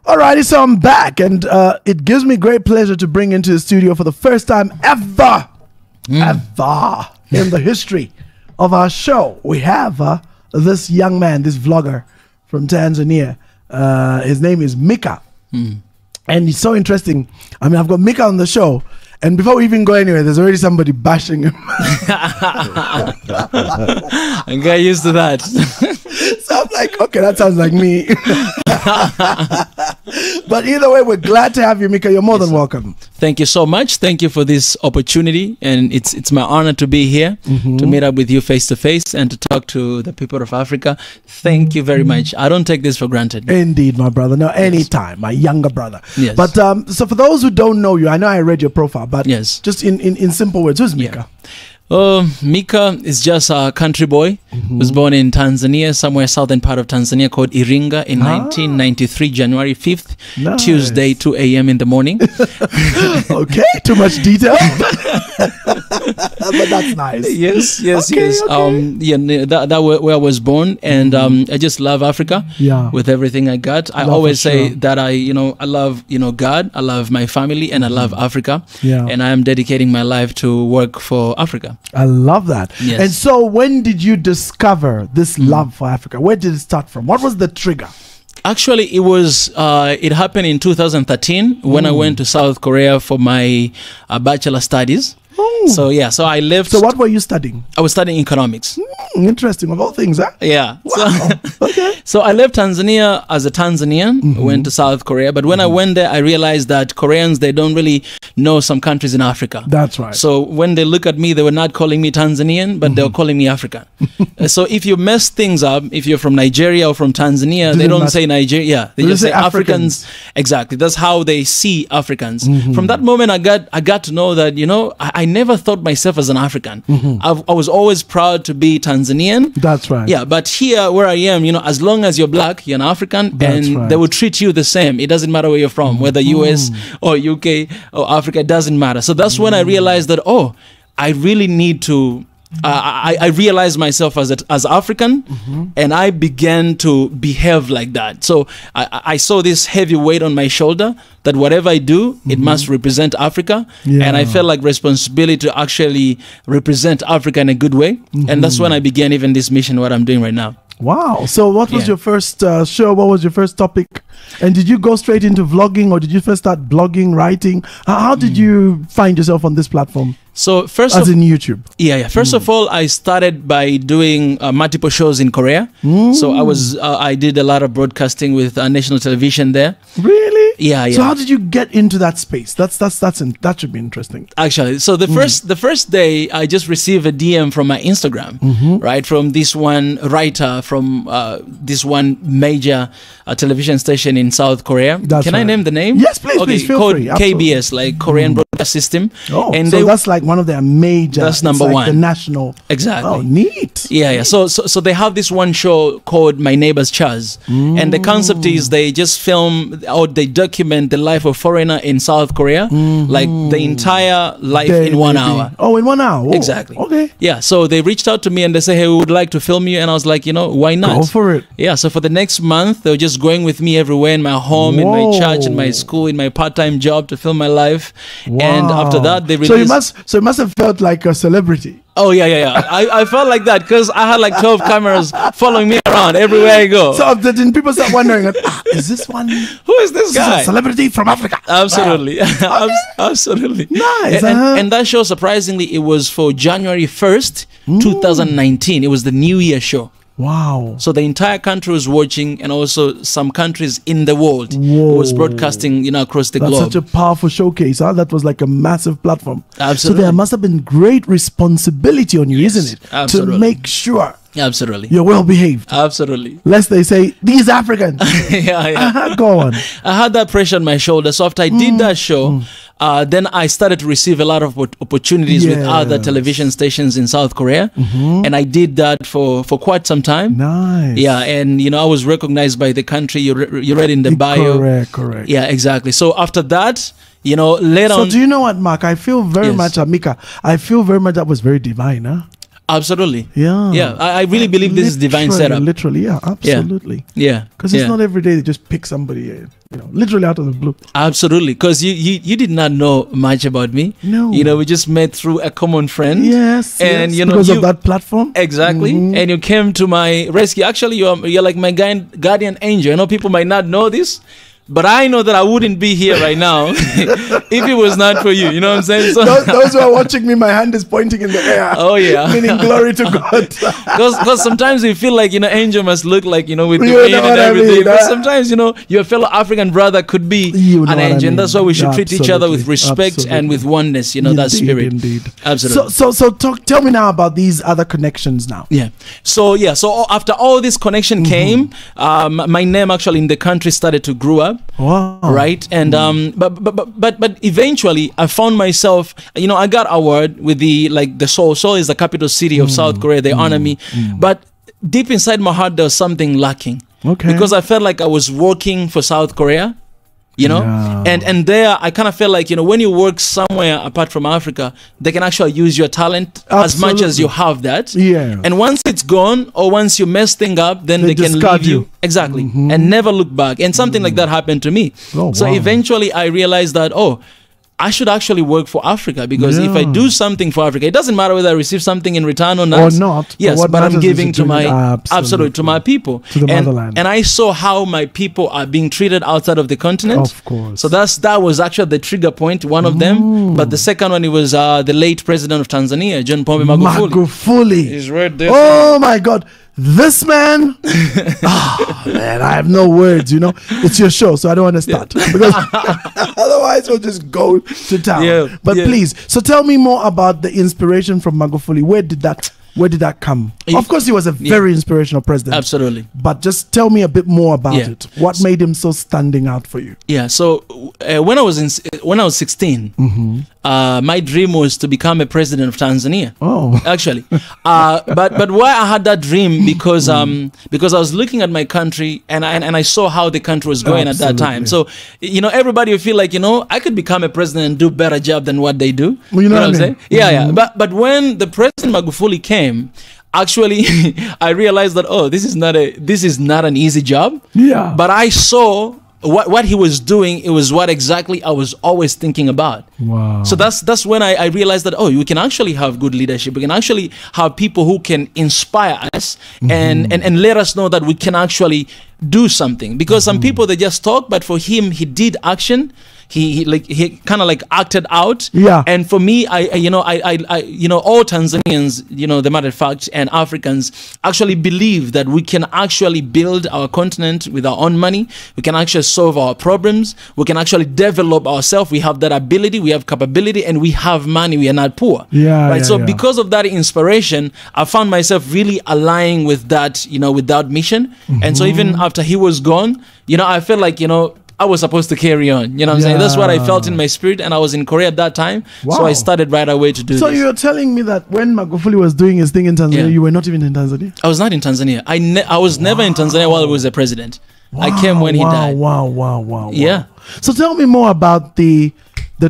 Alrighty, so I'm back, and it gives me great pleasure to bring into the studio for the first time ever in the history of our show. We have this young man, this vlogger from Tanzania. His name is Mika. And he's so interesting. I mean, I've got Mika on the show, and before we even go anywhere, there's already somebody bashing him. I got used to that. So I'm like, okay, that sounds like me. But either way, we're glad to have you, Mika. You're more than welcome. Thank you so much. Thank you for this opportunity, and it's my honor to be here to meet up with you face to face and to talk to the people of Africa. Thank you very much. I don't take this for granted. Indeed, my brother. No, anytime, my younger brother. Yes. But so for those who don't know you, I know I read your profile, but yes, just in simple words, who's Mika? Mika is just a country boy who's born in Tanzania, somewhere southern part of Tanzania called Iringa in 1993, January 5th, Tuesday, 2 a.m. in the morning. Okay, too much detail. But that's nice. Yes. Okay. That where I was born, and I just love Africa with everything I got. I always say that I love God, I love my family, and I love Africa. And I am dedicating my life to work for Africa. I love that. Yes. And so when did you discover this love for Africa? Where did it start from? What was the trigger? Actually, it happened in 2013 when I went to South Korea for my bachelor studies. So I left. So what were you studying? I was studying economics. Interesting, of all things, huh? Yeah. Wow. Okay. So I left Tanzania as a Tanzanian, went to South Korea, but when I went there, I realized that Koreans, they don't really know some countries in Africa. That's right. So when they look at me, they were not calling me Tanzanian, but they were calling me African. So if you mess things up, if you're from Nigeria or from Tanzania, they don't say Nigeria. They just say Africans. Exactly. That's how they see Africans. From that moment, I got to know that, I never thought myself as an African. I was always proud to be Tanzanian. That's right. Yeah, but here where I am, as long as you're black, you're an African, and they will treat you the same. It doesn't matter where you're from, whether US or UK or Africa, it doesn't matter. So that's when I realized that, I really need to I realized myself as African, and I began to behave like that. So I saw this heavy weight on my shoulder that whatever I do, it must represent Africa. And I felt like responsibility to actually represent Africa in a good way. And that's when I began even this mission, what I'm doing right now. Wow. So what was your first show? What was your first topic? And did you go straight into vlogging, or did you first start blogging, writing? How did you find yourself on this platform? So in YouTube. First of all, I started by doing multiple shows in Korea. So I did a lot of broadcasting with national television there. Really? Yeah. So how did you get into that space? That should be interesting. Actually, so the first day, I just received a DM from my Instagram, right, from this one writer from this one major television station in South Korea. Can I name the name? Yes, please. Please feel called free. KBS, like Korean Broadcast System. And so that's like one of their major. That's number one. The national. Exactly. Oh, neat. Yeah. So they have this one show called My Neighbor's Chaz, and the concept is they just film or they document the life of foreigner in South Korea, like the entire life in 1 hour. Oh, in 1 hour. Exactly. Okay. Yeah. So they reached out to me and they say, hey, we would like to film you, and I was like, why not? Go for it. Yeah. So for the next month, they were just going with me everywhere, in my home, in my church, in my school, in my part-time job, to film my life. And after that, they released. So it must have felt like a celebrity. Oh, yeah. I felt like that because I had like 12 cameras following me around everywhere I go. So then people start wondering, is this one? Who is this guy? A celebrity from Africa. Absolutely. Absolutely. Nice. And that show, surprisingly, it was for January 1st, 2019. It was the New Year show. Wow. So the entire country was watching, and also some countries in the world was broadcasting, across the globe. That's such a powerful showcase, huh? That was like a massive platform. Absolutely. So there must have been great responsibility on you, isn't it? Absolutely. To make sure Absolutely. You're well behaved. Absolutely. Lest they say, these Africans. Yeah. Go on. I had that pressure on my shoulder. So after I did that show, then I started to receive a lot of opportunities with other television stations in South Korea. And I did that for quite some time. Nice. Yeah. And, you know, I was recognized by the country. You read in the bio. Correct. Yeah, exactly. So after that, you know, later on. So do you know what, Mark? I feel very much, Mika, I feel very much that was very divine, huh? Absolutely. Yeah. Yeah. I really believe this is divine setup. Literally, yeah, absolutely. Yeah. Because it's not every day they just pick somebody, literally out of the blue. Absolutely. Because you did not know much about me. No. We just met through a common friend. Yes. And because of that platform. Exactly. And you came to my rescue. Actually, you're like my guardian angel. People might not know this, but I know that I wouldn't be here right now if it was not for you. You know what I'm saying? So those who are watching me, my hand is pointing in the air. Oh, yeah. Meaning glory to God. Because sometimes we feel like, angel must look like, with the You pain know and what I everything. mean, But sometimes, your fellow African brother could be an angel. And that's why we should treat each other with respect and with oneness, that spirit. Indeed. Absolutely. So tell me now about these other connections now. Yeah. So after all this connection came, my name actually in the country started to grow up. Wow. Right. And but eventually I found myself, I got award with the Seoul is the capital city of South Korea. They honor me. But deep inside my heart there was something lacking. Okay. Because I felt like I was working for South Korea. And there I kind of felt like, when you work somewhere apart from Africa, they can actually use your talent as much as you have that. Yeah. And once it's gone or once you mess things up, then they can leave you. Exactly. And never look back. And something like that happened to me. Oh, so eventually I realized that, I should actually work for Africa, because if I do something for Africa, it doesn't matter whether I receive something in return or not. Yes, but I'm giving to my to my people, to the motherland. And I saw how my people are being treated outside of the continent. Of course. So that was actually the trigger point, one of them. But the second one, it was the late president of Tanzania, John Pombe Magufuli. Magufuli. He's right there. Oh my God. This man, man, I have no words, It's your show, so I don't want to start. Because otherwise we'll just go to town. But please, so tell me more about the inspiration from Magufuli. Where did that come? Of course, he was a very inspirational president. Absolutely. But just tell me a bit more about it. What made him so standing out for you? Yeah. So when I was 16, my dream was to become a president of Tanzania. Oh, actually, but why I had that dream because I was looking at my country and I saw how the country was going at that time. So everybody will feel like I could become a president and do better job than what they do. You know what I'm saying? Yeah. But when the President Magufuli came, actually I realized that this is not an easy job. Yeah. But I saw what he was doing. It was what exactly I was always thinking about. Wow. So that's when I realized that we can actually have good leadership. We can actually have people who can inspire us and let us know that we can actually do something. Because some people, they just talk, but for him, he did action. He kind of acted out. Yeah. And for me, I all Tanzanians, the matter of fact, and Africans actually believe that we can actually build our continent with our own money. We can actually solve our problems. We can actually develop ourselves. We have that ability. We have capability, and we have money. We are not poor. Yeah. Right. So because of that inspiration, I found myself really aligning with that, with that mission. And so even after he was gone, I felt like, I was supposed to carry on. You know what I'm saying? That's what I felt in my spirit, and I was in Korea at that time. Wow. So I started right away to do this. So you're telling me that when Magufuli was doing his thing in Tanzania, you were not even in Tanzania? I was not in Tanzania. I was never in Tanzania while he was the president. I came when he died. Wow. Yeah. So tell me more about the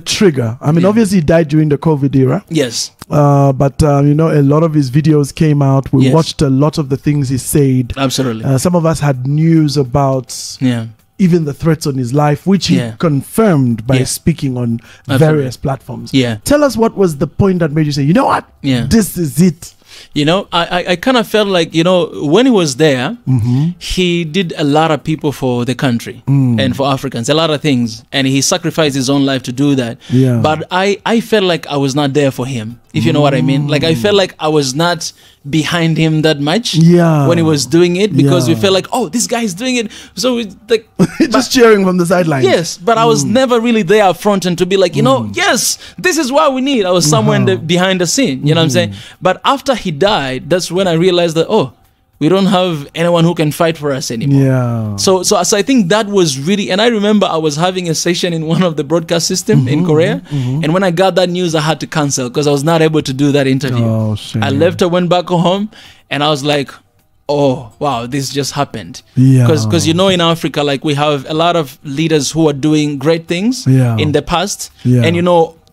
trigger. I mean, obviously he died during the COVID era. Yes. But a lot of his videos came out. We watched a lot of the things he said. Absolutely. Some of us had news about even the threats on his life, which he confirmed by speaking on various platforms. Yeah. Tell us, what was the point that made you say, you know what? This is it. I kind of felt like, when he was there, he did a lot of people for the country and for Africans, a lot of things. And he sacrificed his own life to do that. Yeah. But I felt like I was not there for him, if you know what I mean. Like, I felt like I was not behind him that much when he was doing it, because we felt like, this guy is doing it. So it's like just cheering from the sidelines. Yes, but I was never really there up front and to be like, yes, this is what we need. I was somewhere behind the scene, you know what I'm saying? But after he died, that's when I realized that, we don't have anyone who can fight for us anymore. Yeah. So I think that was really, and I remember I was having a session in one of the broadcast system in Korea, and when I got that news, I had to cancel because I was not able to do that interview. Oh, shame. I left, I went back home, and I was like, oh wow, this just happened. Because in Africa, we have a lot of leaders who are doing great things in the past, and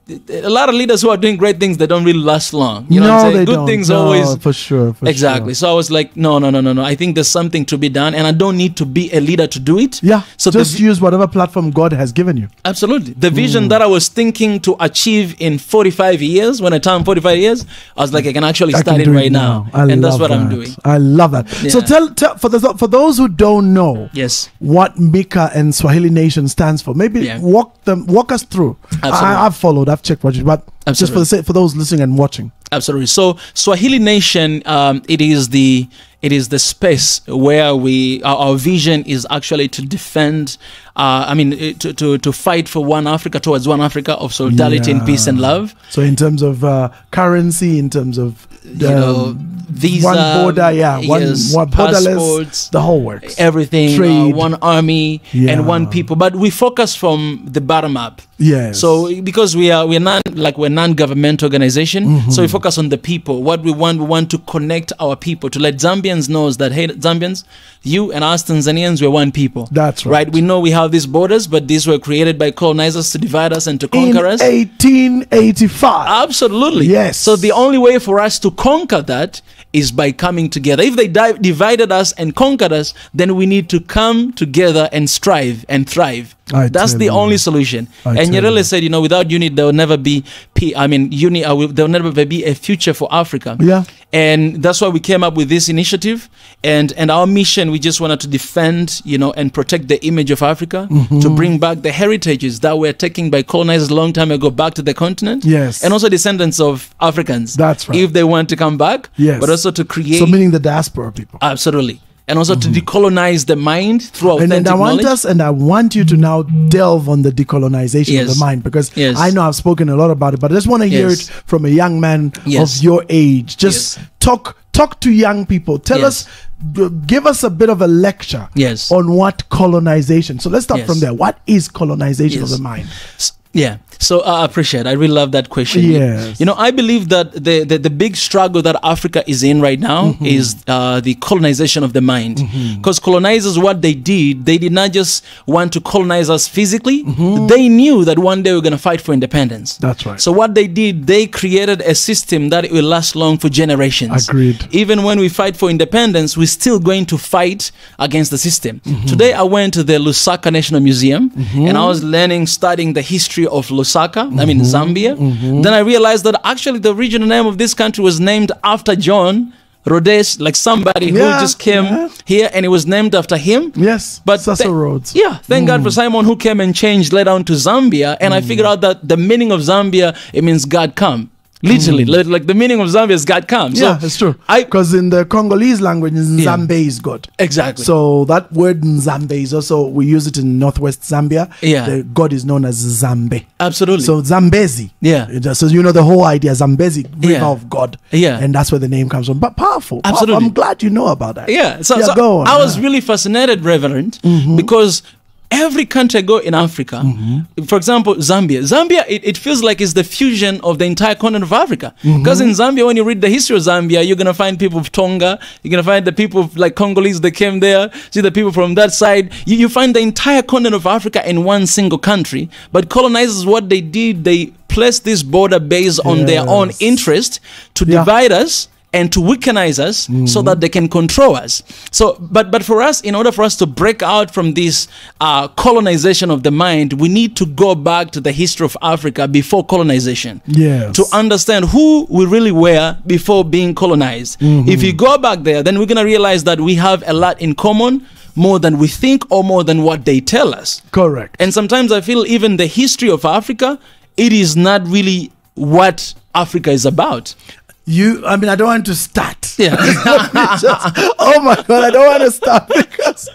a lot of leaders who are doing great things, they don't really last long. You know what I'm saying? Good things always. For sure. Exactly. So I was like, no. I think there's something to be done, and I don't need to be a leader to do it. Yeah. So just use whatever platform God has given you. Absolutely. The vision that I was thinking to achieve in 45 years, when I turned 45 years, I was like, I can actually start it right now. And that's what I'm doing. I love that. Yeah. So tell for those who don't know what Mika and Swahili Nation stands for, maybe walk us through. I've followed, I've checked what you, but just for those listening and watching. Absolutely. So Swahili Nation, it is the space where our vision is actually to defend, to fight for one Africa, towards one Africa of solidarity and peace and love. So in terms of currency, in terms of visa, one border, one borderless, the whole works. Everything, trade, one army and one people. But we focus from the bottom up. Yes. So because we're non-government organization, so we focus on the people. What we want to connect our people, to let Zambians know that, hey, Zambians, you and us Tanzanians, we're one people. That's right. We know we have these borders, but these were created by colonizers to divide us and to conquer us. 1885. Absolutely. Yes. So the only way for us to conquer that is by coming together. If they divided us and conquered us, then we need to come together and strive and thrive. That's the only solution. And Nyerere said, without unity, there will never be there will never be a future for Africa. Yeah. And that's why we came up with this initiative. And our mission, we just wanted to defend, and protect the image of Africa, to bring back the heritages that were taken by colonizers a long time ago back to the continent. Yes. And also descendants of Africans. That's right. If they want to come back. Yes. But also to create. So meaning the diaspora people. Absolutely. And also to decolonize the mind through authentic knowledge. And I want you to now delve on the decolonization of the mind, because I know I've spoken a lot about it, but I just want to hear it from a young man of your age. Just talk to young people. Tell us, give us a bit of a lecture on what colonization. So let's start from there. What is colonization of the mind? Yeah. So I appreciate it. I really love that question. Yes. I believe that the big struggle that Africa is in right now is the colonization of the mind. Because colonizers, what they did not just want to colonize us physically. They knew that one day we're going to fight for independence. That's right. So what they did, they created a system that will last long for generations. Agreed. Even when we fight for independence, we're still going to fight against the system. Today I went to the Lusaka National Museum and I was studying the history of Lusaka, Zambia. Then I realized that actually the original name of this country was named after John Rhodes, like somebody who just came here, and it was named after him. Yes, but Cecil Rhodes. Yeah, thank God for Simon, who came and changed later on to Zambia. And I figured out that the meaning of Zambia, it means God come. Literally, like the meaning of Zambia is God comes. Yeah, it's true. Because in the Congolese language, Nzambe is God. Exactly. So that word Nzambe is also, we use it in northwest Zambia. Yeah. The God is known as Zambe. Absolutely. So Zambezi. Yeah. So the whole idea, Zambezi, river of God. Yeah. And that's where the name comes from. But powerful. Absolutely. I'm glad you know about that. Yeah. So go on. I was really fascinated, Reverend, because every country I go in Africa, for example, Zambia, it feels like it's the fusion of the entire continent of Africa. Because in Zambia, when you read the history of Zambia, you're going to find people of Tonga, you're going to find the people of, like, Congolese that came there, see the people from that side. You find the entire continent of Africa in one single country. But colonizers, what they did, they placed this border based on their own interest to divide us and to weakenize us so that they can control us. So, but for us, in order for us to break out from this colonization of the mind, we need to go back to the history of Africa before colonization. Yes. To understand who we really were before being colonized. If you go back there, then we're going to realize that we have a lot in common, more than we think or more than what they tell us. Correct. And sometimes I feel even the history of Africa, it is not really what Africa is about. I don't want to start. Yeah. Oh my God, I don't want to start because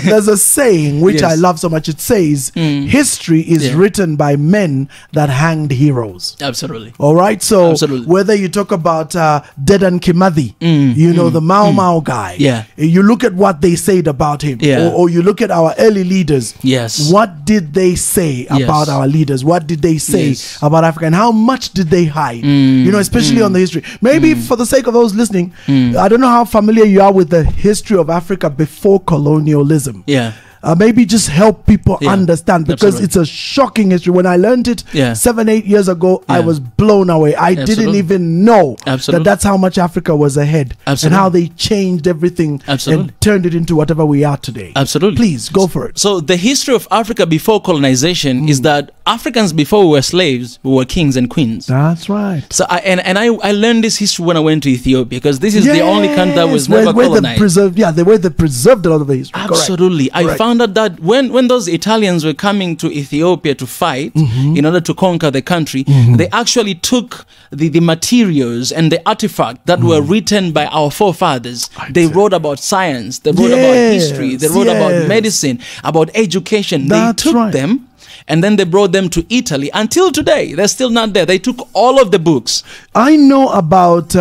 there's a saying which I love so much. It says, history is written by men that hanged heroes. Absolutely. All right. So absolutely. Whether you talk about Dedan Kimathi, the Mau Mau guy, you look at what they said about him, or you look at our early leaders. Yes. What did they say about our leaders? What did they say about Africa? And how much did they hide? Especially on the history. Maybe for the sake of those listening, I don't know how familiar you are with the history of Africa before colonialism. Yeah. maybe just help people understand, because it's a shocking history. When I learned it 7-8 years ago, I was blown away. I didn't even know that that's how much Africa was ahead and how they changed everything and turned it into whatever we are today. Absolutely. Please go for it. So the history of Africa before colonization is that Africans, before we were slaves, we were kings and queens. That's right. So I learned this history when I went to Ethiopia, because this is the only country that was never colonized. They were the preserved a lot of the history. Absolutely. Correct. I found out that when those Italians were coming to Ethiopia to fight in order to conquer the country, they actually took the materials and the artifacts that were written by our forefathers. They wrote about science, they wrote about history, they wrote about medicine, about education. They took them and then they brought them to Italy. Until today, they're still not there. They took all of the books. I know about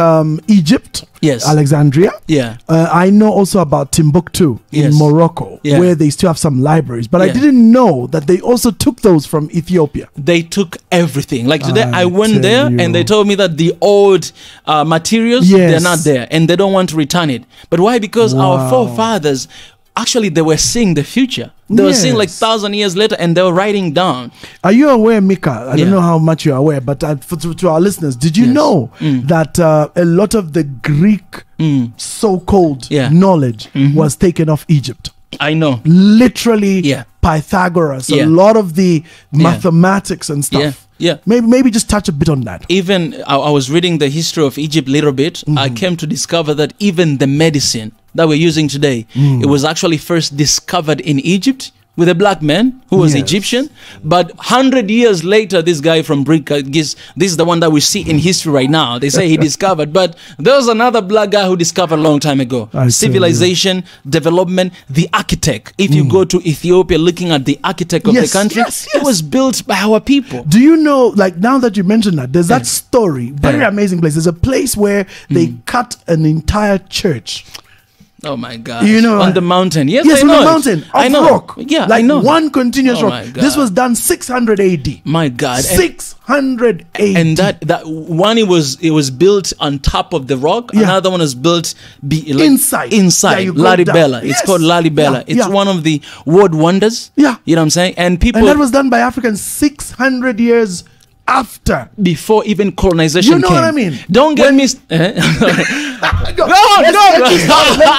Egypt. Yes. Alexandria. Yeah. I know also about Timbuktu in Morocco, where they still have some libraries. But I didn't know that they also took those from Ethiopia. They took everything. Like today, I went there and they told me that the old materials, they're not there and they don't want to return it. But why? Because our forefathers, actually, they were seeing the future. They were seeing like 1,000 years later, and they were writing down. Are you aware, Mika? I don't know how much you're aware, but to our listeners, did you know that a lot of the Greek so-called knowledge was taken off Egypt? I know. Literally, Pythagoras, a lot of the mathematics and stuff. Maybe just touch a bit on that. Even I was reading the history of Egypt a little bit. I came to discover that even the medicine that we're using today, it was actually first discovered in Egypt with a black man who was Egyptian. But 100 years later, this guy from Brica, this is the one that we see in history right now. They say he discovered, but there was another black guy who discovered a long time ago. Civilization, development, the architect. If you go to Ethiopia looking at the architect of the country, it was built by our people. Do you know, like now that you mentioned that, there's that story, very amazing place. There's a place where they cut an entire church. Oh my God! You know, on the mountain. Yes, I know. On the mountain of rock. Yeah, like I know. One continuous rock. This was done 600 AD. My God, 600 AD. And that one, it was built on top of the rock. Another one is built inside. Lalibela. It's called Lalibela. It's one of the world wonders. Yeah, you know what I'm saying. And that was done by Africans 600 years after, before even colonization came. What I mean? Don't get me Let's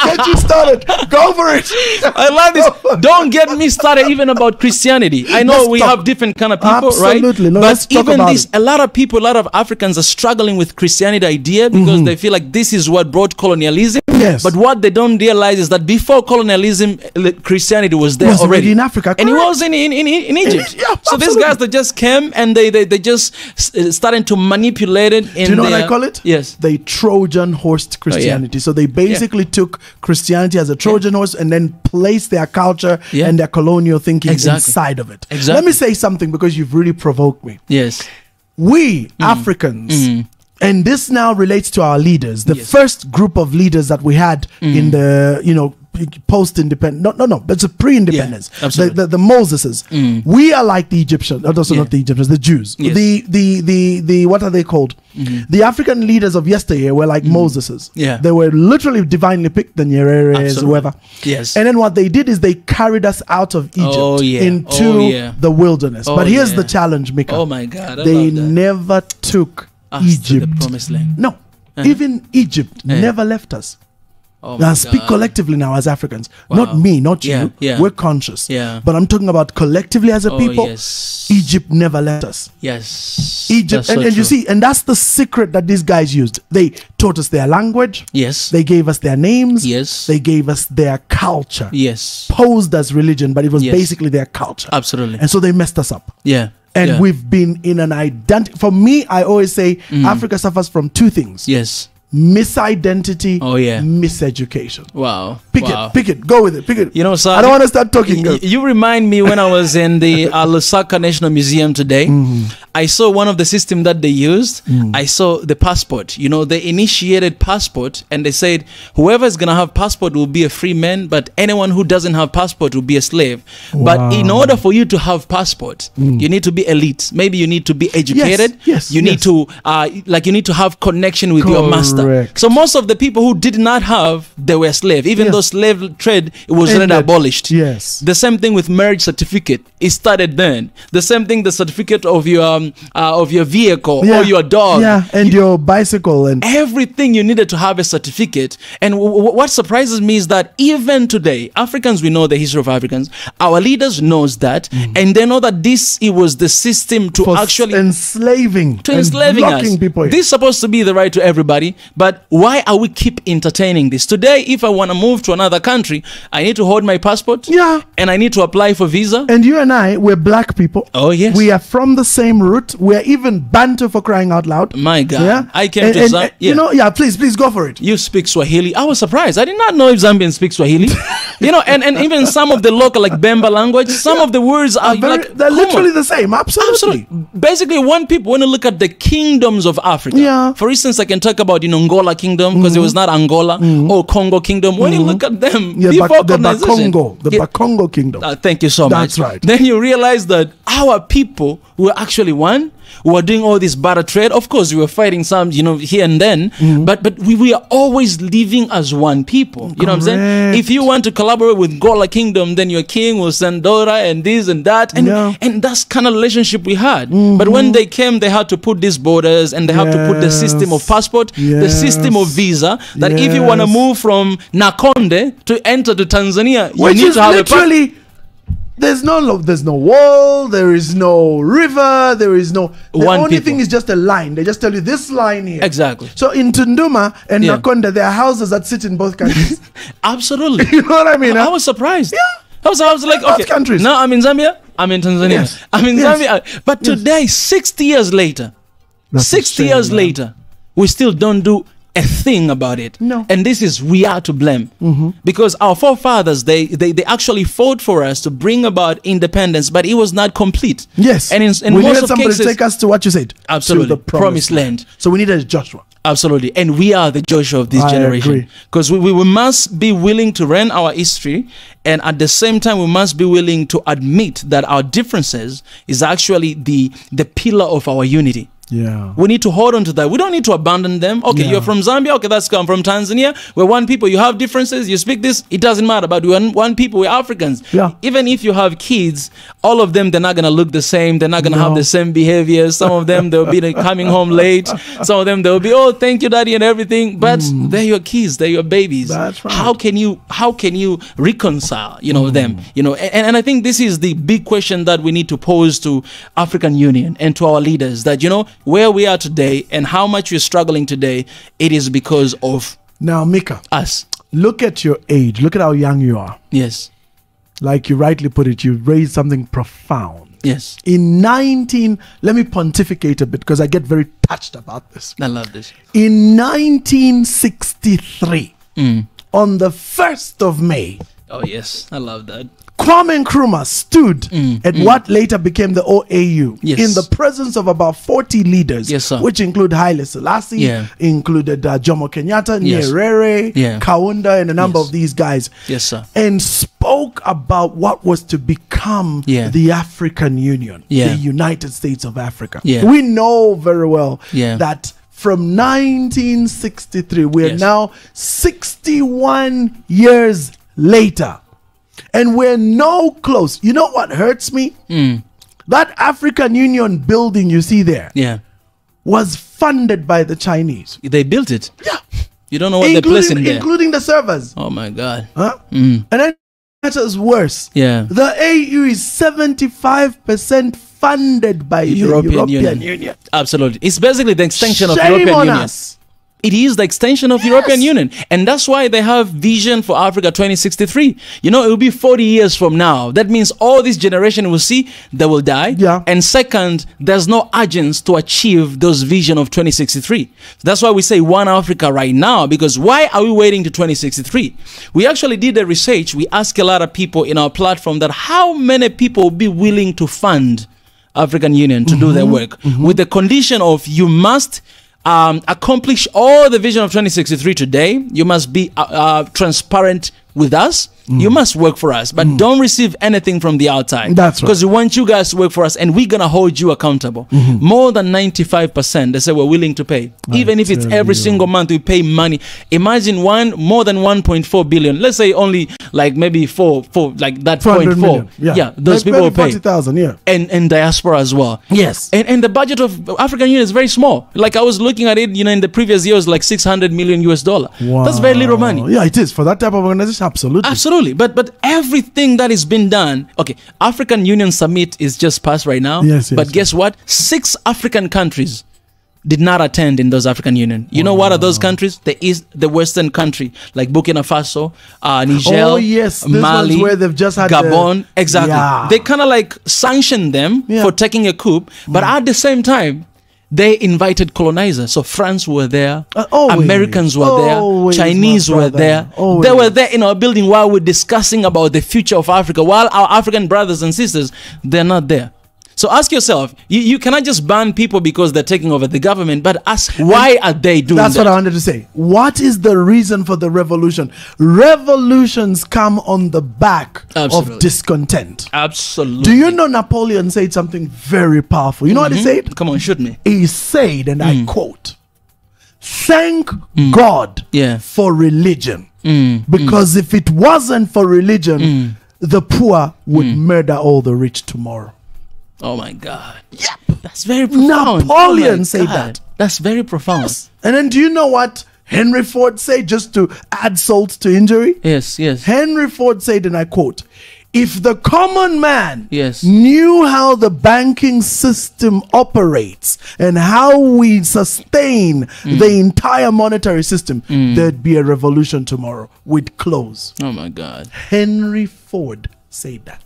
get you started. Go for it. I love this. Don't get me started even about Christianity. I know we have different kind of people, right? No, but even this, a lot of Africans are struggling with Christianity idea because they feel like this is what brought colonialism. But what they don't realize is that before colonialism, Christianity was there already in Africa, and it was in Egypt. So these guys that just came and they just started to manipulate it. Do you know what I call it? Yes, they Trojan horsed Christianity. So they basically took Christianity as a Trojan horse and then placed their culture and their colonial thinking inside of it. Let me say something, because you've really provoked me. Yes, we Africans. And this now relates to our leaders. The first group of leaders that we had in the, post-independence. No, it's a pre-independence. The Moseses. We are like the Egyptians. Also not the Egyptians, the Jews. The what are they called? The African leaders of yesteryear were like Moseses. They were literally divinely picked, the Nyereres, whoever. And then what they did is they carried us out of Egypt into the wilderness. But here's the challenge, Mika. Oh my God. They never took Egypt, the promised land. No, even Egypt never left us. Now speak collectively now as Africans. Not me, not you. We're conscious. But I'm talking about collectively as a people. Egypt never left us. Egypt, and you see, and that's the secret that these guys used. They taught us their language. They gave us their names. They gave us their culture. Posed as religion, but it was basically their culture. Absolutely. And so they messed us up. And we've been in an identity. For me, I always say Africa suffers from two things. Misidentity, miseducation. Wow. Pick it, go with it, pick it. You know, sir, I don't want to start talking. You remind me when I was in the Lusaka National Museum today. I saw one of the system that they used. I saw the passport. You know, they initiated passport, and they said whoever is gonna have passport will be a free man, but anyone who doesn't have passport will be a slave. Wow. But in order for you to have passport, you need to be elite. Maybe you need to be educated. Yes, you need to you need to have connection with your master. Correct. So most of the people who did not have, they were slave. Even though slave trade was already abolished. Yes. The same thing with marriage certificate. It started then. The same thing, the certificate of your vehicle or your dog. Yeah, and your bicycle and everything you needed to have a certificate. And what surprises me is that even today, Africans, we know the history of Africans. Our leaders knows that, and they know that it was the system to actually enslaving us. People. This is supposed to be the right to everybody, but why are we keep entertaining this? Today, if I want to move to another country, I need to hold my passport. Yeah. And I need to apply for visa. And you and I, we're black people. Oh, yes. We are from the same root. We're even Bantu, for crying out loud. My God. Yeah. I came to Zambia. You know, please go for it. You speak Swahili. I was surprised. I did not know if Zambians speak Swahili. You know, and even some of the local, like Bemba language, some of the words are they're literally the same. Absolutely. Basically, when you look at the kingdoms of Africa, for instance, I can talk about Angola kingdom, because it was not Angola, or Congo kingdom. When you look at them, before colonization, the Bakongo kingdom. Thank you so much. That's right. Then you realize that our people were actually one. We were doing all this barter trade. Of course, we were fighting some, here and then, but we are always living as one people. You know what I'm saying? If you want to collaborate with Gola Kingdom, then your king will send Dora and this and that, and that's kind of relationship we had. But when they came, they had to put these borders, and they had to put the system of passport, the system of visa. That if you want to move from Nakonde to enter to Tanzania, you need to have literally. There's no wall, there is no river, there is no... The only thing is just a line. They just tell you this line here. Exactly. So in Tunduma and Nakonde, there are houses that sit in both countries. Absolutely. You know what I mean? I was surprised. Yeah. I was like, okay, countries. now I'm in Zambia, I'm in Tanzania, I'm in Zambia. But today, 60 years later, later, we still don't do a thing about it. No. And this is, we are to blame. Because our forefathers, they actually fought for us to bring about independence, but it was not complete. Yes. And in we most needed of somebody cases, to take us to what you said. Absolutely. To the promised land. So we needed Joshua. Absolutely. And we are the Joshua of this generation. Because we must be willing to learn our history, and at the same time we must be willing to admit that our differences is actually the pillar of our unity. Yeah. We need to hold on to that. We don't need to abandon them. Okay, you're from Zambia. Okay, that's come from Tanzania. We're one people. You have differences. You speak this. It doesn't matter. But we're one people. We're Africans. Yeah. Even if you have kids, all of them, they're not going to look the same. They're not going to have the same behavior. Some of them, they'll be coming home late. Some of them, they'll be, oh, thank you, daddy, and everything. But they're your kids. They're your babies. That's right. How can you reconcile, them? And I think this is the big question that we need to pose to African Union and to our leaders, that, where we are today and how much we're struggling today, it is because of now, Mika, us. Look at your age. Look at how young you are. Yes. Like you rightly put it, you raised something profound. Yes. Let me pontificate a bit because I get very touched about this. I love this. In 1963, on the 1st of May. Oh, yes. I love that. Kwame Nkrumah stood at what later became the OAU in the presence of about 40 leaders, which include Haile Selassie, included Jomo Kenyatta, Nyerere, Kaunda, and a number of these guys, and spoke about what was to become the African Union, the United States of Africa. We know very well that from 1963, we are now 61 years later. And we're no close. You know what hurts me? That African Union building you see there was funded by the Chinese. They built it? Yeah. You don't know what they're placing there. Including the servers. Oh, my God. Huh? And then matters worse. The AU is 75% funded by the European Union. Absolutely. It's basically the extension of Shame European on Union. Us. It is the extension of European Union. And that's why they have Vision for Africa 2063. It will be 40 years from now. That means all this generation will see they will die. And second, there's no urgency to achieve those vision of 2063. That's why we say One Africa right now, because why are we waiting to 2063? We actually did a research. We asked a lot of people in our platform that how many people will be willing to fund African Union to do their work with the condition of you must accomplish all the vision of 2063 today. You must be transparent with us. You must work for us, but don't receive anything from the outside. That's right. Because we want you guys to work for us, and we're going to hold you accountable. More than 95%, they say we're willing to pay. Even if it's every single month, we pay money. Imagine more than 1.4 billion. Let's say only like maybe four like that 0.4. Yeah, those people will pay. 40,000, yeah. And diaspora as well. Yes. And the budget of African Union is very small. Like I was looking at it, in the previous years, like $600 million US. Wow. That's very little money. Yeah, it is. For that type of organization, absolutely. Absolutely. But everything that has been done, okay, African Union Summit is just passed right now. Yes, but guess what? 6 African countries did not attend in those African Union. You know what are those countries? The Western country, like Burkina Faso, Niger, Mali, where they've just had Gabon. Exactly. Yeah. They kind of like sanctioned them for taking a coup, but at the same time, they invited colonizers. So France were there, Americans were there, Chinese were there. They were there in our building while we're discussing about the future of Africa, while our African brothers and sisters, they're not there. So ask yourself, you cannot just ban people because they're taking over the government, but ask why are they doing that? That's what I wanted to say. What is the reason for the revolution? Revolutions come on the back of discontent. Absolutely. Do you know Napoleon said something very powerful? You know what he said? Come on, shoot me. He said, and I quote, "Thank God for religion. Because if it wasn't for religion, the poor would murder all the rich tomorrow." Oh my God. Yep. That's very profound. Napoleon said that. That's very profound. Yes. And then do you know what Henry Ford said, just to add salt to injury? Yes. Henry Ford said, and I quote, "If the common man Yes. knew how the banking system operates and how we sustain the entire monetary system, there'd be a revolution tomorrow. We'd close." Oh my God. Henry Ford said that.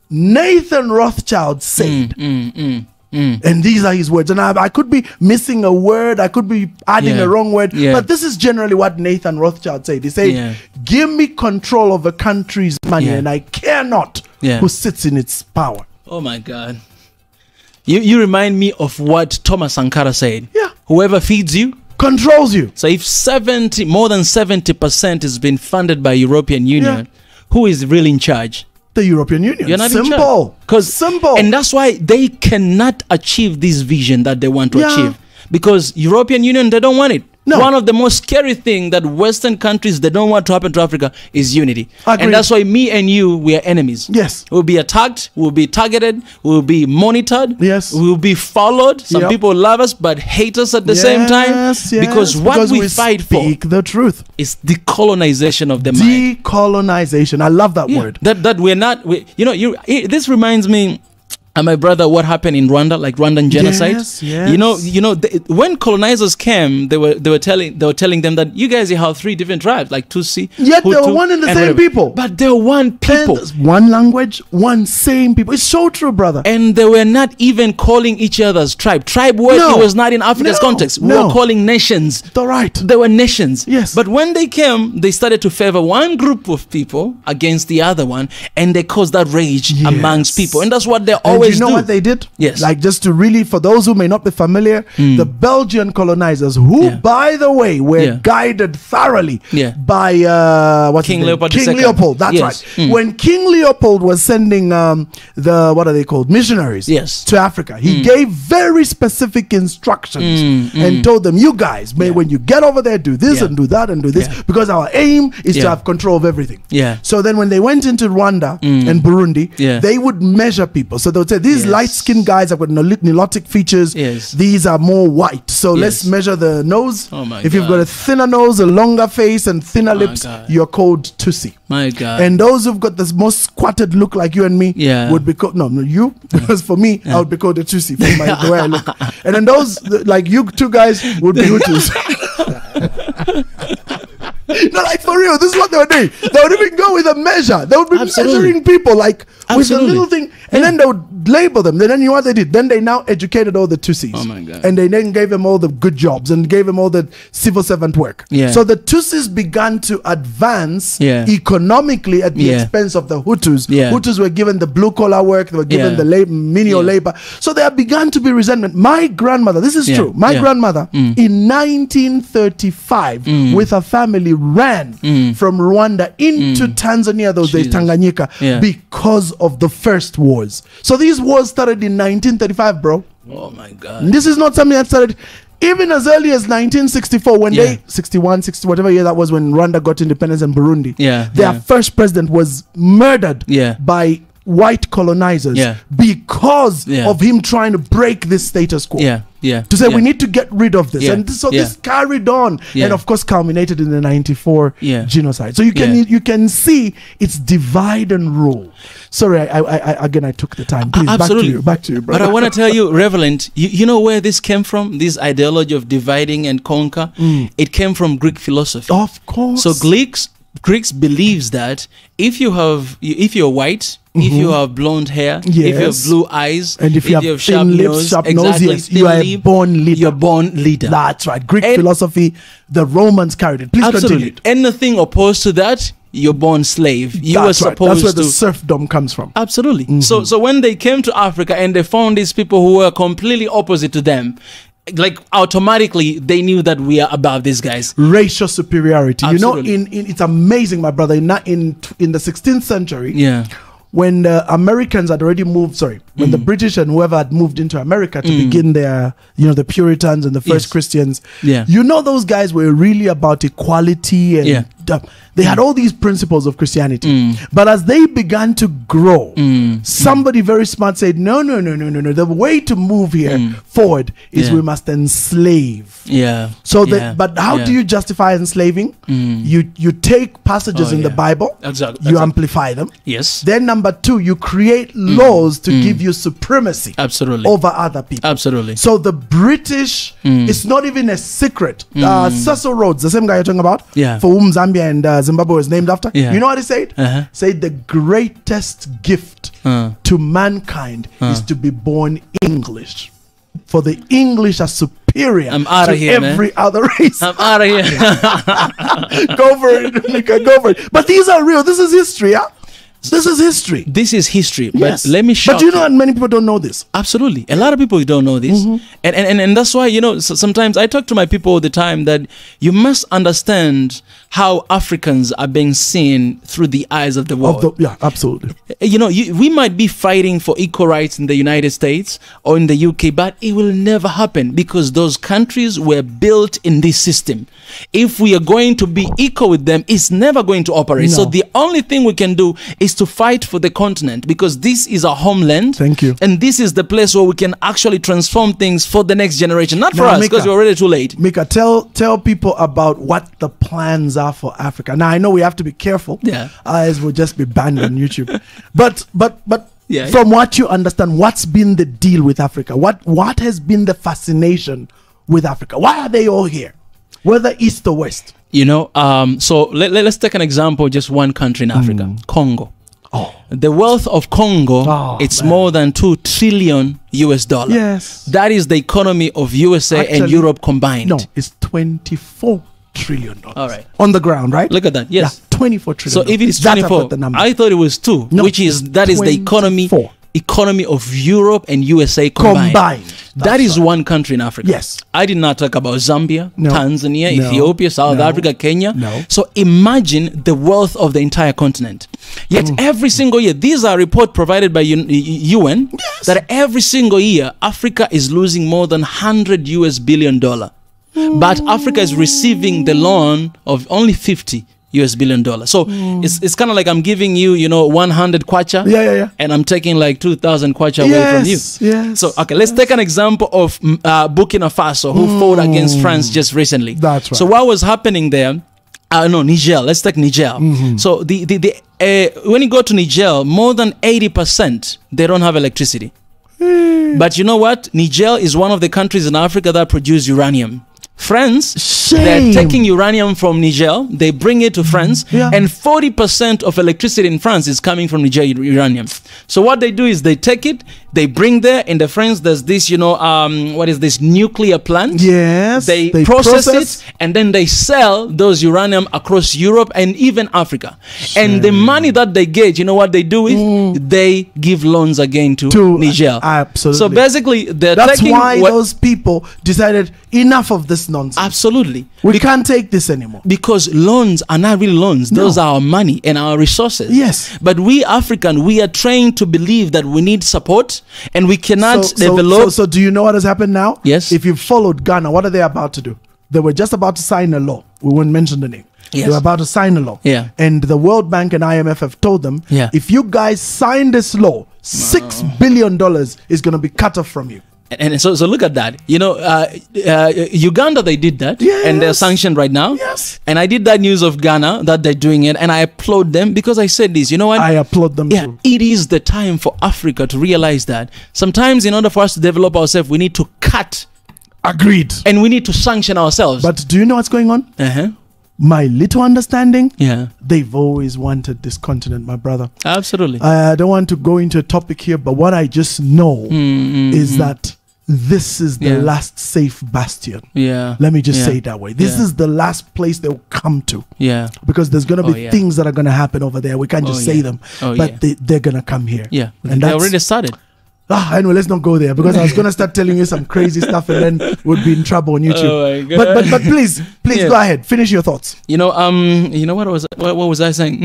Nathan Rothschild said, and these are his words, and I could be missing a word, I could be adding a wrong word, but this is generally what Nathan Rothschild said. He said, "Give me control of a country's money and I care not who sits in its power." Oh my God. You remind me of what Thomas Sankara said. Yeah. Whoever feeds you controls you. So if more than 70% has been funded by European Union, who is really in charge? The European Union. You're not simple. Simple. And that's why they cannot achieve this vision that they want to achieve. Because European Union, they don't want it. No. One of the most scary things that Western countries, they don't want to happen to Africa is unity. Agreed. And that's why me and you, we are enemies. Yes. We'll be attacked, we'll be targeted, we'll be monitored. Yes. We'll be followed. Some people love us but hate us at the same time. Yes. Because what we fight for the truth is decolonization of the mind. Decolonization. I love that word. That we're not, this reminds me, and my brother, what happened in Rwanda, like Rwandan genocide. Yes, yes. When colonizers came, they were telling them that you guys have 3 different tribes, like Tutsi. Yet they were one and the same people. But they were one people, one language, one same people. It's so true, brother. And they were not even calling each other's tribe. Tribe word it was not in Africa's context. We were calling nations. Right. They were nations. Yes. But when they came, they started to favor one group of people against the other one, and they caused that rage amongst people. And that's what they always. You know what they did? Yes. Like, just to really, for those who may not be familiar, the Belgian colonizers, who, by the way, were guided thoroughly by King Leopold. King Leopold. That's right. When King Leopold was sending what are they called? Missionaries to Africa, he gave very specific instructions and told them, you guys, when you get over there, do this and do that and do this, because our aim is to have control of everything. So then when they went into Rwanda and Burundi, they would measure people. So they would say, these light-skinned guys have got Nilotic features. These are more white. So let's measure the nose. If you've got a thinner nose, a longer face, and thinner lips, you're called Tutsi. My God. And those who've got the most squatted look like you and me would be called, no, you, because for me, I would be called a Tutsi for the way I look. And then those, like you 2 guys, would be Hutus. No, like, for real, this is what they were doing. They would even go with a measure. They would be measuring people, like, with a little thing, and then they would label them. Then you know what they did? Then they now educated all the Tutsis. Oh my God. And they then gave them all the good jobs and gave them all the civil servant work. Yeah. So the Tutsis began to advance economically at the expense of the Hutus. Hutus were given the blue collar work, they were given the menial labor. So there began to be resentment. My grandmother, this is true, my grandmother in 1935 with her family ran from Rwanda into Tanzania, those days, Tanganyika, because of the first wars. So these wars started in 1935, bro. Oh my God. And this is not something that started even as early as 1964, when they 61, 60, whatever year that was, when Rwanda got independence and Burundi. Their first president was murdered by white colonizers because of him trying to break this status quo. To say we need to get rid of this. And so this carried on and of course culminated in the 94 genocide. So you can see it's divide and rule. Sorry, I again I took the time. Please, absolutely. Back to you, brother. But I want to tell you, Reverend, you know where this came from? This ideology of dividing and conquer? It came from Greek philosophy. Of course. So Greeks believes that if you're white, if you have blonde hair, if you have blue eyes, and if you have sharp lips, you are a born leader. You're born leader. That's right. Greek philosophy, the Romans carried it. Please continue. Anything opposed to that, you're born slave. That's were supposed That's where the serfdom comes from. Absolutely. So when they came to Africa and they found these people who were completely opposite to them, like automatically they knew that we are above these guys. Racial superiority. Absolutely. You know, it's amazing, my brother. In the 16th century, when the Americans had already moved, when the British and whoever had moved into America to begin their, the Puritans and the first Christians, those guys were really about equality and they had all these principles of Christianity. But as they began to grow, somebody very smart said, no. The way to move here forward is we must enslave. But how do you justify enslaving? You take passages in the Bible, you amplify them. Then number two, you create laws to give you supremacy over other people. So the British, it's not even a secret. Cecil Rhodes, the same guy you're talking about, for whom Zambia and Zimbabwe was named after. You know what he said? Said the greatest gift to mankind is to be born English. For the English are superior to every other race. I'm out of here. Go for it, Mika, go for it. But these are real. This is history, This is history. This is history. But let me shock you. But that many people don't know this. Absolutely. A lot of people don't know this. And that's why, sometimes I talk to my people all the time that you must understand how Africans are being seen through the eyes of the world. Absolutely. We might be fighting for equal rights in the United States or in the UK, but it will never happen because those countries were built in this system. If we are going to be equal with them, it's never going to operate. So the only thing we can do is to fight for the continent because this is our homeland. Thank you. And this is the place where we can actually transform things for the next generation. Not for us, because we're already too late. Mika, tell people about what the plans are for Africa. Now, I know we have to be careful. As we'll just be banned on YouTube. But from what you understand, what's been the deal with Africa? What has been the fascination with Africa? Why are they all here? Whether east or west? So let's take an example, just one country in Africa, Congo. The wealth of Congo, it's more than $2 trillion US. That is the economy of USA and Europe combined. No, it's $24 trillion. All right. On the ground, right? Look at that. Yes. 24 trillion. So if it's 24, I thought it was 2, which is that is the economy of Europe and USA combined. That is one country in Africa. Yes. I did not talk about Zambia, Tanzania, Ethiopia, South Africa, Kenya. So imagine the wealth of the entire continent. Yet every single year, these are reports provided by UN, that every single year, Africa is losing more than $100 billion. But Africa is receiving the loan of only $50 billion. So it's kind of like I'm giving you, 100 kwacha. And I'm taking like 2,000 kwacha away from you. So, okay, let's take an example of Burkina Faso, who fought against France just recently. That's right. So what was happening there? Niger. Let's take Niger. So when you go to Niger, more than 80%, they don't have electricity. But you know what? Niger is one of the countries in Africa that produce uranium. France, they're taking uranium from Niger, they bring it to France, and 40% of electricity in France is coming from Niger uranium. So what they do is they take it, they bring there. In the France, there's this, you know, what is this, nuclear plant? Yes. They process it, and then they sell those uranium across Europe and even Africa. And the money that they get, you know what they do with? They give loans again to Niger. Absolutely. So basically, that's why those people decided enough of this nonsense. Absolutely. We can't take this anymore. Because loans are not really loans. Those are our money and our resources. Yes. But we African, we are trained to believe that we need support and we cannot develop. So do you know what has happened now? Yes. If you followed Ghana, what are they about to do? They were just about to sign a law. We won't mention the name. Yes. They were about to sign a law. Yeah. And the World Bank and IMF have told them, if you guys sign this law, $6 billion is going to be cut off from you. And so look at that. You know, Uganda, they did that. Yes. And they're sanctioned right now. Yes. And I did that news of Ghana, that they're doing it. And I applaud them because I said this. You know what? I applaud them too. It is the time for Africa to realize that sometimes in order for us to develop ourselves, we need to cut. Agreed. And we need to sanction ourselves. But do you know what's going on? My little understanding, they've always wanted this continent, my brother. Absolutely. I don't want to go into a topic here, but what I just know is that this is the last safe bastion. Let me just say it that way. This is the last place they'll come to. Because there's going to be things that are going to happen over there. We can't just say them, but they're going to come here. And they already started. Anyway, let's not go there because I was going to start telling you some crazy stuff and then we'd be in trouble on YouTube. Oh my God. But please go ahead. Finish your thoughts. You know, what was I saying?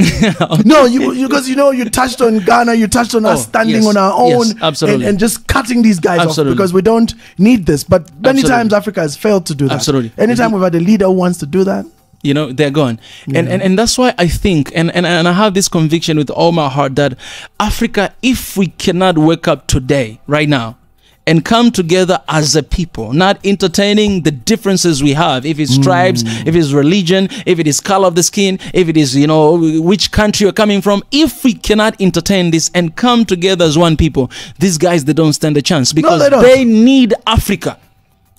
No, because you touched on Ghana, you touched on us standing on our own and just cutting these guys off because we don't need this. But many times Africa has failed to do that. Anytime we've had a leader who wants to do that, you know, they're gone. And that's why I think, and I have this conviction with all my heart that Africa, if we cannot wake up today, right now, and come together as a people, not entertaining the differences we have, if it's tribes, if it's religion, if it is color of the skin, if it is, you know, which country you're coming from, if we cannot entertain this and come together as one people, these guys, they don't stand a chance because they need Africa.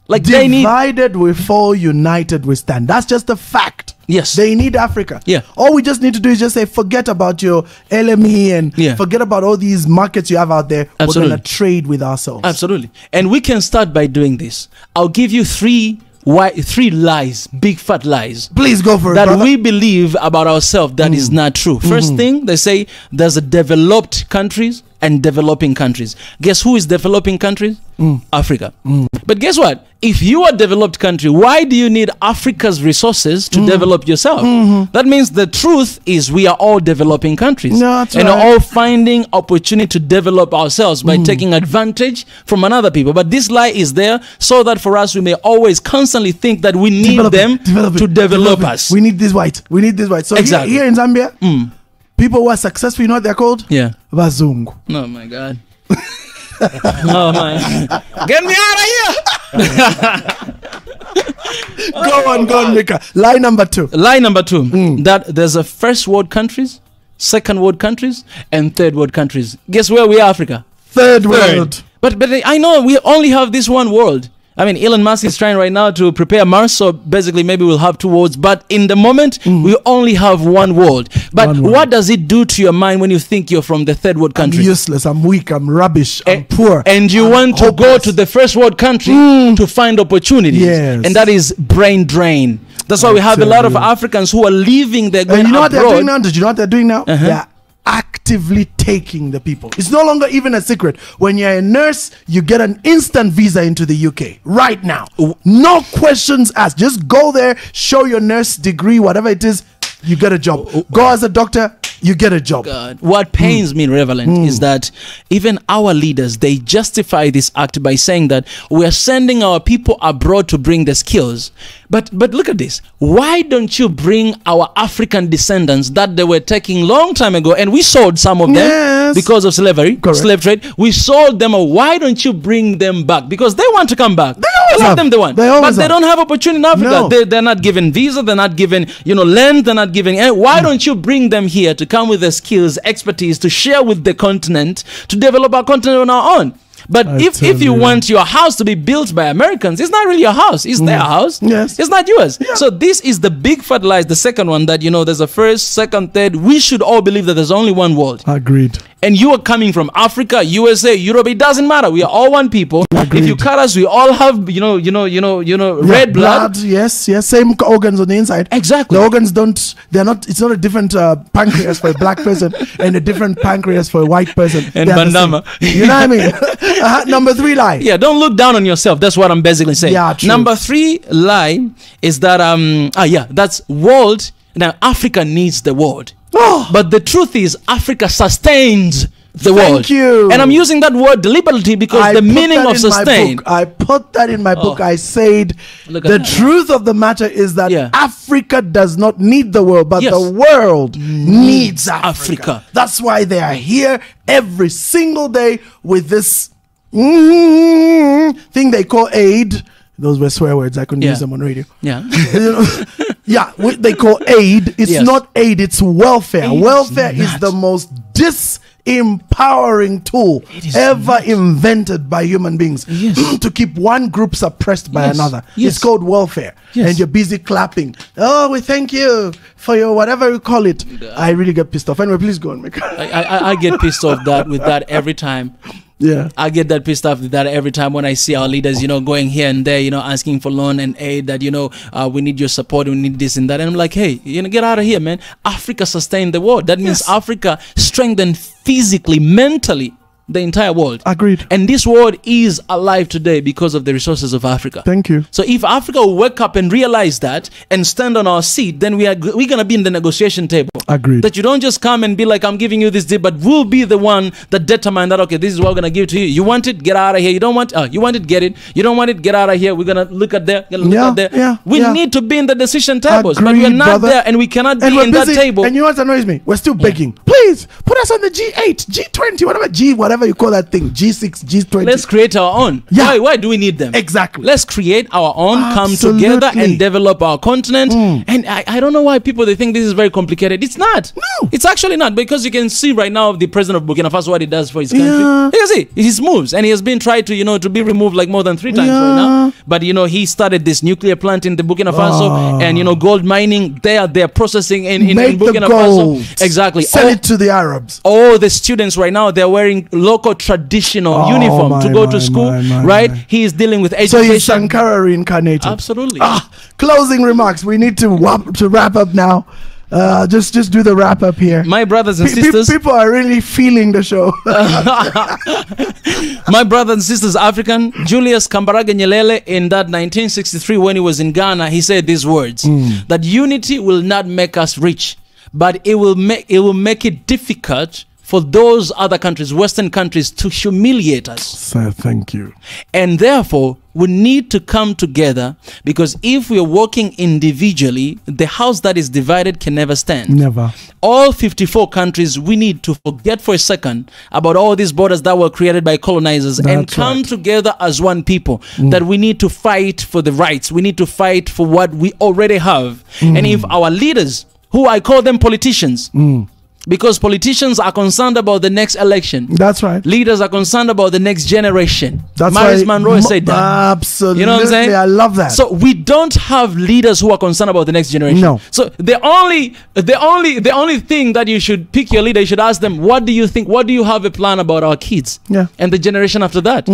Like divided we fall, united we stand. That's just a fact. Yes. They need Africa. All we just need to do is just say, forget about your LME and forget about all these markets you have out there. We're going to trade with ourselves. Absolutely. And we can start by doing this. I'll give you three lies, big fat lies. Please go for it, that brother. we believe about ourselves that is not true. First thing, they say there's a developed countries and developing countries. Guess who is developing countries? Africa. But guess what? If you are a developed country, why do you need Africa's resources to develop yourself? That means the truth is we are all developing countries. And all finding opportunity to develop ourselves by taking advantage from another people. But this lie is there so that for us we may always constantly think that we need them to develop us. We need this white. We need this white. So here in Zambia, people who are successful, you know what they're called? Wazungu. Oh my God. Oh my! Get me out of here! Go on, Mika. Lie number two. That there's a first world countries, second world countries, and third world countries. Guess where we are, Africa? Third world. But I know we only have this one world. I mean, Elon Musk is trying right now to prepare Mars, so basically maybe we'll have two worlds. But in the moment, we only have one world. But what does it do to your mind when you think you're from the third world country? I'm useless, I'm weak, I'm rubbish, I'm poor. And you want to go to the first world country to find opportunities. And that is brain drain. That's why we have a lot of Africans who are leaving, they're going abroad. You know what they're doing now? Did you know what they're doing now? They're actively taking the people. It's no longer even a secret. When you're a nurse, you get an instant visa into the UK right now. No questions asked. Just go there, show your nurse degree, whatever it is, you get a job. Go as a doctor, you get a job. What pains me, Reverend, is that even our leaders, they justify this act by saying that we are sending our people abroad to bring the skills. But look at this. Why don't you bring our African descendants that they were taking long time ago, and we sold some of them because of slavery, slave trade. We sold them. Why don't you bring them back? Because they want to come back. Let them, they want. But they don't have opportunity in Africa. They're not given visa. They're not given, land. They're not given. Why don't you bring them here to come with the skills, expertise to share with the continent, to develop our continent on our own? But if you want your house to be built by Americans, it's not really your house. It's their house. Yes. It's not yours. Yeah. So this is the big fat lie, the second one, that, you know, there's a first, second, third. We should all believe that there's only one world. Agreed. And you are coming from Africa, USA, Europe. It doesn't matter. We are all one people. Agreed. If you cut us, we all have, red blood. Yes. Same organs on the inside. Exactly. The organs they're not, it's not a different pancreas for a black person and a different pancreas for a white person. And bandama. You know what I mean? Number 3 lie. Yeah, don't look down on yourself. That's what I'm basically saying. Yeah, true. Number 3 lie is that, that's world. Now, Africa needs the world. Oh. But the truth is, Africa sustains the world. Thank you. And I'm using that word deliberately because the meaning of sustain. I put that in my book. I said the truth of the matter is that Africa does not need the world, but the world needs Africa. That's why they are here every single day with this thing they call aid. Those were swear words. I couldn't use them on radio. Yeah. They call aid. It's not aid. It's welfare. Aid welfare is the most disempowering tool ever invented by human beings to keep one group suppressed by another. It's called welfare. And you're busy clapping. Oh, we thank you for your whatever you call it. I really get pissed off. Anyway, please go on, Mika. I get pissed off with that every time. Yeah, I get that pissed off with that every time when I see our leaders, going here and there, asking for loan and aid, that, we need your support, we need this and that. And I'm like, hey, get out of here, man. Africa sustained the world. That means Africa strengthened physically, mentally, the entire world. Agreed. And this world is alive today because of the resources of Africa. Thank you. So if Africa will wake up and realize that and stand on our seat, then we're going to be in the negotiation table. Agreed. That you don't just come and be like, I'm giving you this deal, but we'll be the one that determine that, okay, this is what we're going to give to you. You want it? Get out of here. You don't want you want it? Get it. You don't want it? Get out of here. We're going to look at there. We need to be in the decision tables. Agreed, but we're not brother. there, and we cannot be in that table. And you know what annoys me? We're still begging. Please, put us on the G8, G20, whatever you call that thing. G6, G20. Let's create our own. Yeah. Why do we need them? Exactly. Let's create our own, Absolutely. come together and develop our continent. And I don't know why people, they think this is very complicated. It's not. No. It's actually not, because you can see right now the president of Burkina Faso, what he does for his country. Yeah. You can see his moves, and he has been tried to, to be removed like more than 3 times right now. But, he started this nuclear plant in the Burkina Faso and, gold mining. They're processing in Burkina Faso. Exactly. Sell it to the Arabs. All the students right now, they're wearing local traditional uniform to go to school, right? He is dealing with education. So he's Sankara reincarnated. Absolutely. Closing remarks. We need to wrap up now. Just do the wrap up here. My brothers and sisters, people are really feeling the show. My brothers and sisters, African, Julius Kambarage Nyerere, in that 1963 when he was in Ghana, he said these words, that unity will not make us rich, but it will make it difficult for those other countries, Western countries, to humiliate us. Sir, thank you. And therefore, we need to come together, because if we are working individually, the house that is divided can never stand. Never. All 54 countries, we need to forget for a second about all these borders that were created by colonizers and come together as one people. That we need to fight for the rights. We need to fight for what we already have. And if our leaders, who I call them politicians, because politicians are concerned about the next election. That's right. Leaders are concerned about the next generation. That's Maris right. Monroe said that. Absolutely. You know what I'm saying? I love that. So we don't have leaders who are concerned about the next generation. No. So the only thing that you should pick your leader, you should ask them, what do you think? What do you have a plan about our kids? Yeah. And the generation after that.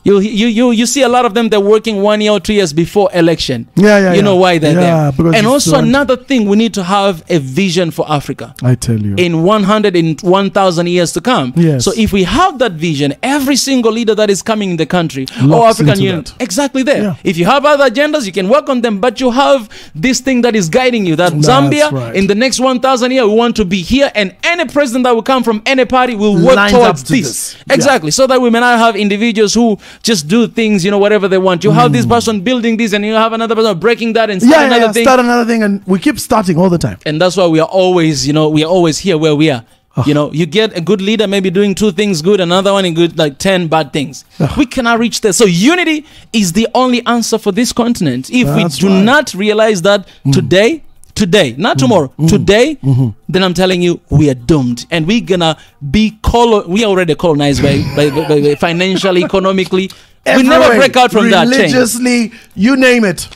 You see a lot of them, they're working 1 year or 2 years before election. You know why they're there. And also another thing, we need to have a vision for Africa. I tell you. In 100 and 1,000 years to come. Yes. So if we have that vision, every single leader that is coming in the country, or African Union, exactly there. Yeah. If you have other agendas, you can work on them, but you have this thing that is guiding you, that Zambia, in the next 1,000 years, we want to be here, and any president that will come from any party will work towards this. Exactly. So that we may not have individuals who just do things, whatever they want. You have this person building this, and you have another person breaking that and start another thing. Start another thing, and we keep starting all the time. And that's why we are always, we are always here where we are. You get a good leader maybe doing 2 things good, another one in good, like 10 bad things. We cannot reach there. So unity is the only answer for this continent. If we do not realize that today, today, not tomorrow, today, then I'm telling you, we are doomed. And we're gonna be we are already colonized by financially, economically. We never break out from that chain. Religiously, you name it.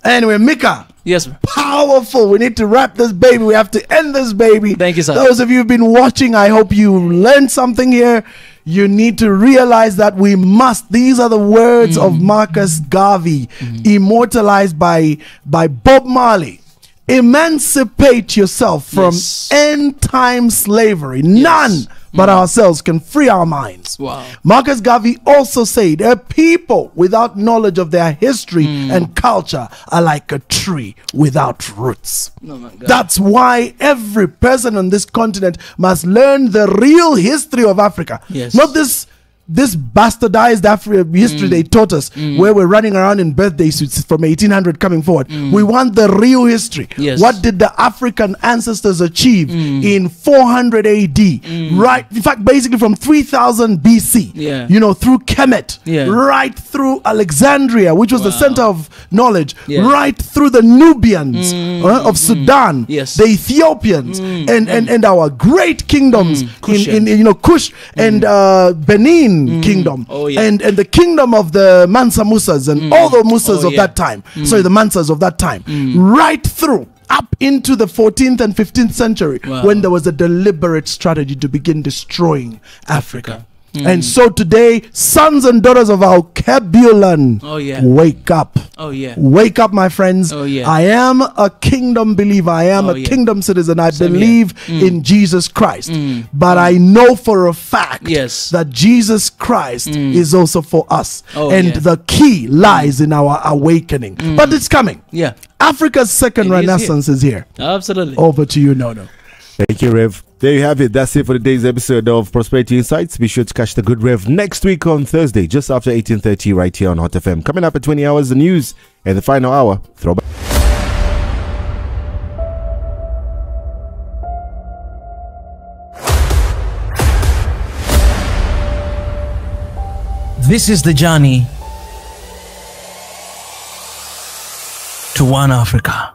Anyway, Mika. Yes, sir. Powerful. We need to wrap this baby. We have to end this baby. Thank you, sir. Those of you who've been watching, I hope you learned something here. You need to realize that we must. These are the words of Marcus Garvey, immortalized by Bob Marley. Emancipate yourself from end time slavery. None but ourselves can free our minds. Wow. Marcus Garvey also said, a people without knowledge of their history and culture are like a tree without roots. Oh my God. That's why every person on this continent must learn the real history of Africa. Yes. Not this bastardized history they taught us, where we're running around in birthday suits from 1800 coming forward. We want the real history. Yes. What did the African ancestors achieve in 400 AD? Right, in fact, basically from 3000 BC, you know, through Kemet, right through Alexandria, which was the center of knowledge, right through the Nubians of Sudan, the Ethiopians, and our great kingdoms in you know, Kush and Benin kingdom, and the kingdom of the Mansa Musas and all the Musas of that time, sorry, the Mansas of that time, right through up into the 14th and 15th century, when there was a deliberate strategy to begin destroying Africa. And so today, sons and daughters of our Kebulon, wake up. Wake up, my friends. I am a kingdom believer. I am a kingdom citizen. I believe in Jesus Christ. But I know for a fact that Jesus Christ is also for us. And the key lies in our awakening. But it's coming. Africa's second renaissance is here. Absolutely. Over to you, Nono. Thank you, Rev. There you have it. That's it for today's episode of Prosperity Insights. Be sure to catch the good Rev next week on Thursday, just after 18:30 right here on Hot FM. Coming up at 20 hours, the news, and the final hour, throwback. This is the journey to one Africa.